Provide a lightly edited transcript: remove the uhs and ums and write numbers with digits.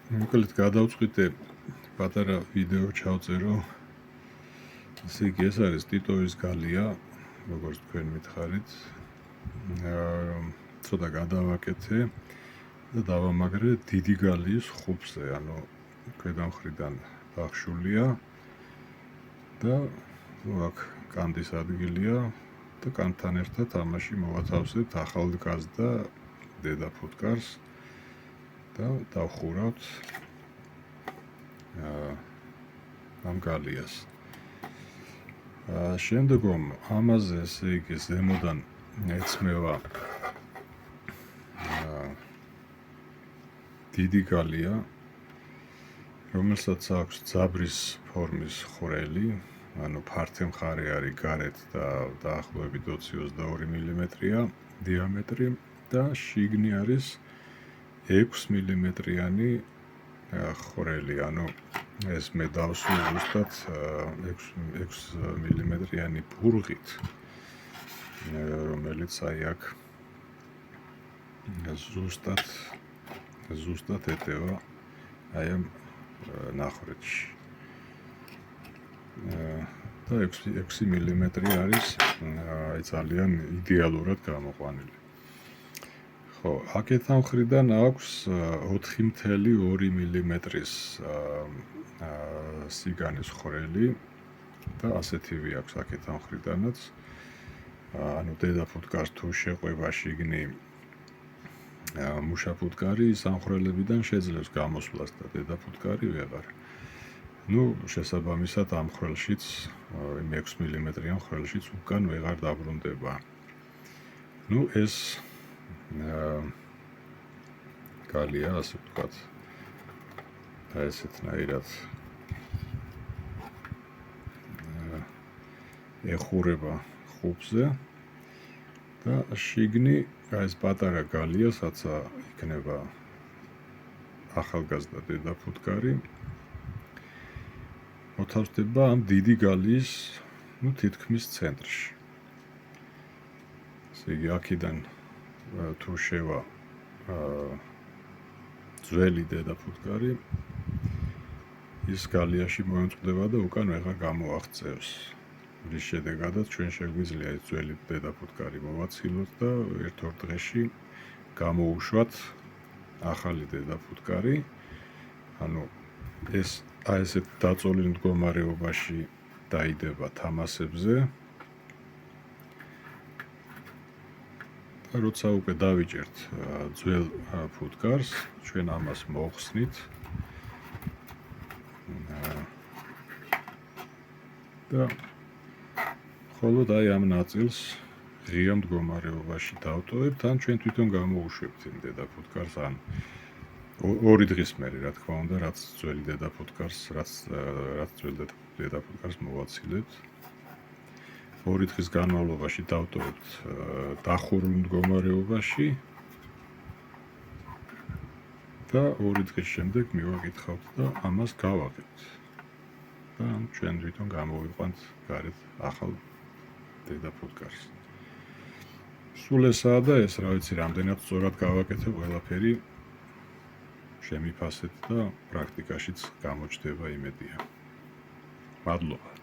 მოკლედ გადავწყვიტე პატარა ვიდეო ჩავწერო. ესე იგი ეს არის ტიტოვის გალია, როგორც თქვენ მითხარით. ცოტა გადავაკეთე და დავამაგრე დიდი გალიის ხუბზე, ანუ ქვედა მხრიდან დახშულია და აქ კანდის ადგილია და კანთან ერთად ამაში მოვათავსებთ ახალ გაზს და დედა ფუტკარს და დავხურავთ ამ გალიას. შემდგომ ამაზე ესე იგი ზემოდან ეცმევა დიდი გალია, რომელსაც აქვს ძაბრის ფორმის ხვრელი, ანუ ფართე მხარე არის გარეთ და დაახლოებით 22 მმ-ია დიამეტრი და შიგნი არის 6 მმ-იანი ხვრელი, ანუ ეს მე დავსვი ზუსტად 6 მმ-იანი ბურღით, რომელიც აი აქ ზუსტად ეტევა აი ამ ნახრეთში. და 6 მმ არის აი ძალიან იდეალურად გამოყვანილი. ხო, აქეთან მხრიდან აქვს 4.2 მმ-ის სიგანის ხვრელი და ასეთივე აქვს აქეთან მხრიდანაც. ანუ დედა ფუტკარს თუ შეყვება შიგნი მუშა ფუტკარი, ამ ხვრელებიდან შეძლებს გამოსვლას და დედა ფუტკარი ვეღარ. შესაბამისად ამ ხვრელშიც, იმ 6 მმ-იან ხვრელშიც უკან ვეღარ დაბრუნდება. ეს გალია, ასე ვთქვათ, ესეთნაირად ეხურება ხუბზე და შიგნი ეს პატარა გალია, საცა იქნება ახალგაზრდა დედა ფუტკარი, მოთავსდება ამ დიდი გალიის თითქმის ცენტრში. ესე იგი, აქედან თუ შევა ძველი დედა ფუტკარი, ის გალიაში მოემწყდება და უკან ვეღარ გამოაღწევს. რის შედეგადაც ჩვენ შეგვიძლია ეს ძველი დედა ფუტკარი მოვაცილოთ და ერთ-ორ დღეში გამოუშვათ ახალი დედა ფუტკარი. ანუ ეს აი ესეთ დაწოლილ მდგომარეობაში დაიდება თამასებზე და როცა უკვე დავიჭერთ ძველ ფუტკარს, ჩვენ ამას მოვხსნით და მხოლოდ აი ამ ნაწილს ღია მდგომარეობაში დავტოვებთ, ან ჩვენ თვითონ გამოუშვებთ იმ დედა ფუტკარს, ან ორი დღის მერე, რა თქმა უნდა, რაც ძველი დედა ფუტკარს მოვაცილებთ. ორი დღის განმავლობაში დავტოვებთ დახურულ მდგომარეობაში და ორი დღის შემდეგ მივაკითხავთ და ამას გავაღებთ. და ჩვენ თვითონ გამოვიყვანთ გარეთ ახალ დედა ფუტკარს. სულ ესაა და ეს, რა ვიცი, რამდენად სწორად გავაკეთებ ყველაფერი შემიფასეთ და პრაქტიკაშიც გამოჩნდება იმედია. მადლობა.